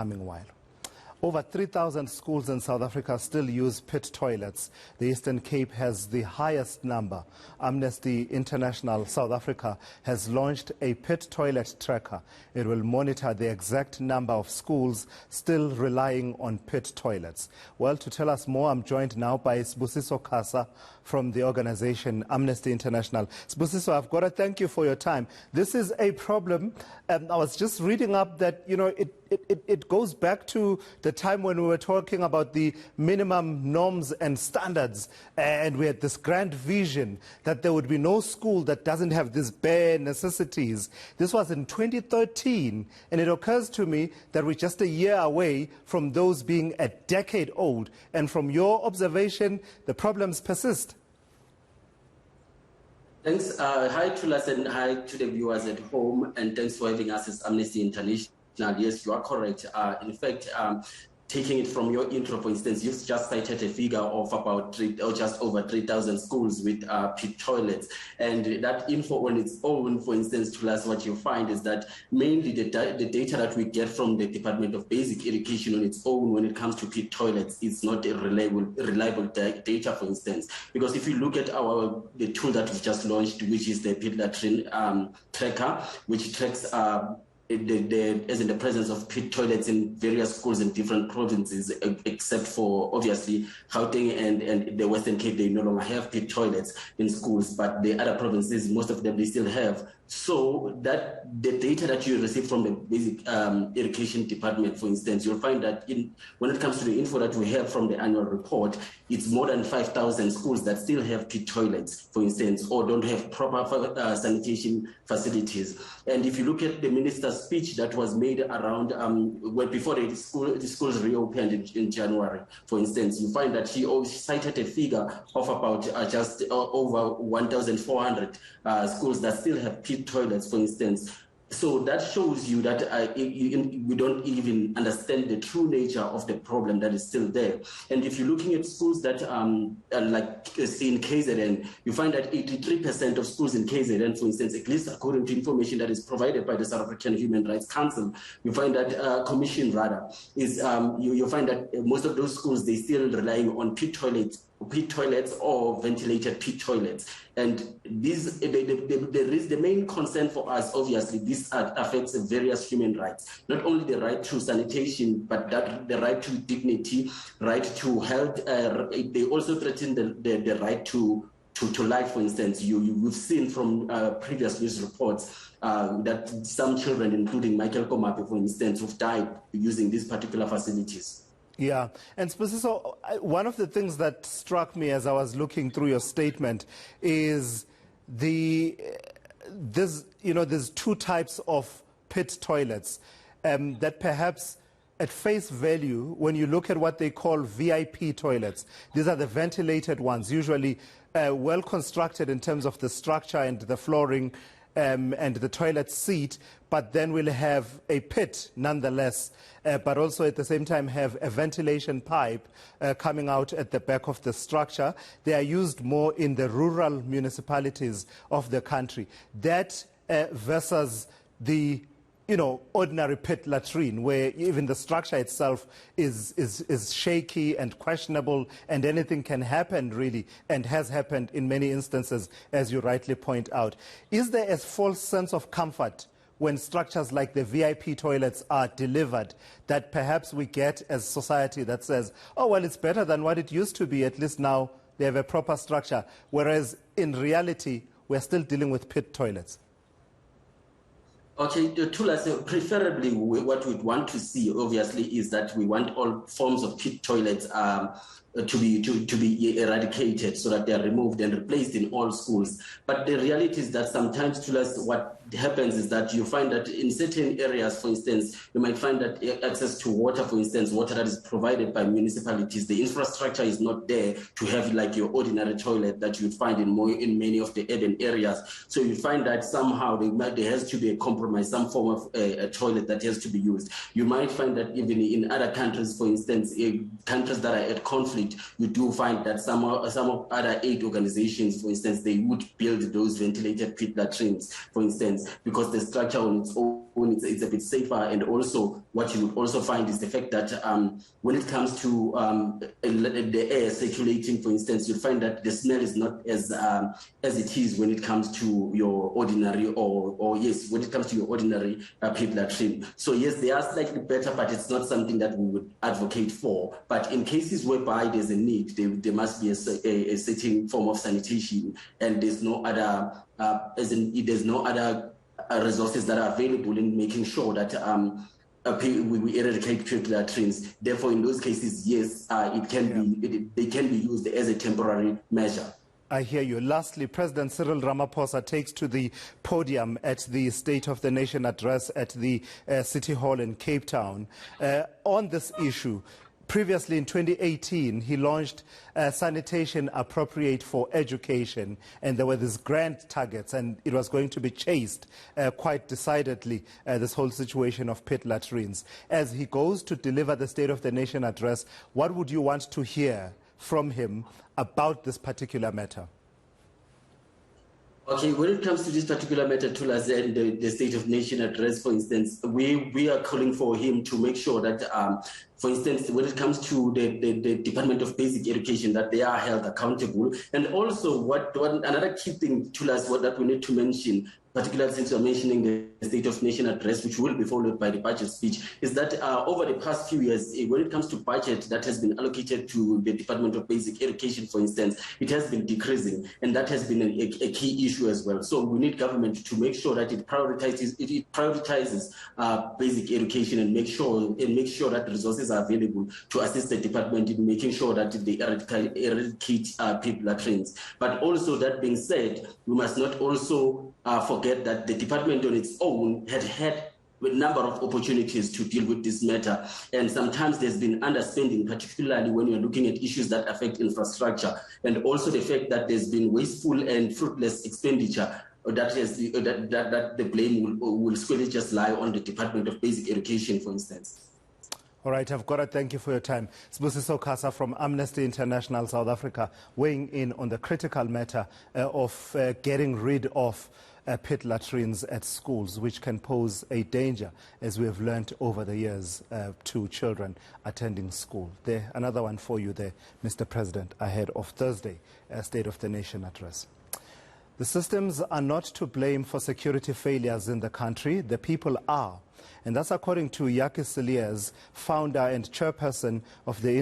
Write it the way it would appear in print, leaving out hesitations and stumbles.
coming while. Over 3,000 schools in South Africa still use pit toilets. The Eastern Cape has the highest number. Amnesty International South Africa has launched a pit toilet tracker. It will monitor the exact number of schools still relying on pit toilets. Well, to tell us more, I'm joined now by Sibusiso Khasa from the organization Amnesty International. Sibusiso, I've got to thank you for your time. This is a problem. I was just reading up that, it goes back to the time when we were talking about the minimum norms and standards, and we had this grand vision that there would be no school that doesn't have these bare necessities. This was in 2013, and it occurs to me that we're just a year away from those being a decade old. And from your observation, the problems persist. Thanks. Hi, Thulas, and hi to the viewers at home, and thanks for having us as Amnesty International. Yes, you are correct. In fact, taking it from your intro, for instance, you've just cited a figure of about just over 3,000 schools with pit toilets. And that info on its own, for instance, to us, what you find is that mainly the data that we get from the Department of Basic Education on its own when it comes to pit toilets is not a reliable data, for instance. Because if you look at the tool that we've just launched, which is the pit latrine tracker, which tracks as in the presence of pit toilets in various schools in different provinces, except for obviously Gauteng and the Western Cape, they no longer have pit toilets in schools, but the other provinces, most of them, they still have. So that the data that you receive from the Basic Education Department, for instance, you'll find that when it comes to the info that we have from the annual report, it's more than 5,000 schools that still have pit toilets, for instance, or don't have proper sanitation facilities. And if you look at the minister's speech that was made around before the schools reopened in January, for instance, you find that she cited a figure of about just over 1,400 schools that still have pit toilets, for instance. So that shows you that we don't even understand the true nature of the problem that is still there. And if you're looking at schools that like in KZN, you find that 83% of schools in KZN, for instance, at least according to information that is provided by the South African Human Rights Council, you find that commission rather is you find that most of those schools, they still relying on pit toilets or ventilated pit toilets. And the main concern for us, obviously, this affects various human rights, not only the right to sanitation, but the right to dignity, right to health. They also threaten the right to life, for instance. We've seen from previous news reports that some children, including Michael Komape, for instance, who've died using these particular facilities. Yeah, and Sibusiso, one of the things that struck me as I was looking through your statement is there's two types of pit toilets that perhaps at face value, when you look at what they call VIP toilets, these are the ventilated ones, usually well constructed in terms of the structure and the flooring and the toilet seat, but then we'll have a pit nonetheless, but also at the same time have a ventilation pipe coming out at the back of the structure. They are used more in the rural municipalities of the country. That versus the ordinary pit latrine, where even the structure itself is shaky and questionable, and anything can happen really, and has happened in many instances, as you rightly point out. Is there a false sense of comfort when structures like the VIP toilets are delivered, that perhaps we get as society that says, oh, well, it's better than what it used to be, at least now they have a proper structure, whereas in reality, we're still dealing with pit toilets? Okay, Thulas, preferably what we'd want to see, obviously, is that we want all forms of pit toilets to be eradicated, so that they are removed and replaced in all schools. But the reality is that sometimes, Thulas, what happens is that you find that in certain areas, for instance, you might find that access to water, for instance, water that is provided by municipalities, the infrastructure is not there to have like your ordinary toilet that you'd find in many of the urban areas. So you find that somehow there has to be a compromise, some form of a toilet that has to be used. You might find that even in other countries, for instance, countries that are at conflict, you do find that some of other aid organizations, for instance, they would build those ventilated pit latrines, for instance, because the structure on its own it's a bit safer. And also what you would also find is the fact that when it comes to the air circulating, for instance, you'll find that the smell is not as it is when it comes to your ordinary when it comes to your ordinary pit latrine. So yes, they are slightly better, but it's not something that we would advocate for. But in cases whereby there's a need, there must be a certain form of sanitation, and there's no other there's no other resources that are available in making sure that we eradicate pit latrines. Therefore, in those cases, yes, they can be used as a temporary measure. I hear you. Lastly, President Cyril Ramaphosa takes to the podium at the State of the Nation address at the City Hall in Cape Town on this issue. Previously, in 2018, he launched Sanitation Appropriate for Education, and there were these grand targets, and it was going to be chased quite decidedly, this whole situation of pit latrines. As he goes to deliver the State of the Nation address, what would you want to hear from him about this particular matter? Okay, when it comes to this particular matter, Thulasizwe, and the State of Nation address, for instance, we are calling for him to make sure that, for instance, when it comes to the Department of Basic Education, that they are held accountable. And also, what another key thing, Thulasizwe, that we need to mention, particularly since you're mentioning the State of Nation address, which will be followed by the budget speech, is that over the past few years, when it comes to budget that has been allocated to the Department of Basic Education, for instance, it has been decreasing, and that has been a key issue as well. So we need government to make sure that it prioritizes basic education, and make sure that resources are available to assist the department in making sure that they eradicate pit latrines. But also, that being said, we must not also forget that the department on its own had a number of opportunities to deal with this matter. And sometimes there's been underspending, particularly when you're looking at issues that affect infrastructure, and also the fact that there's been wasteful and fruitless expenditure. That the blame will squarely just lie on the Department of Basic Education, for instance. All right, I've got to thank you for your time. Sibusiso Khasa from Amnesty International South Africa, weighing in on the critical matter of getting rid of pit latrines at schools, which can pose a danger, as we have learned over the years, to children attending school. There, another one for you there, Mr. President, ahead of Thursday, State of the Nation address. The systems are not to blame for security failures in the country. The people are. And that's according to Yaki Silias, founder and chairperson of the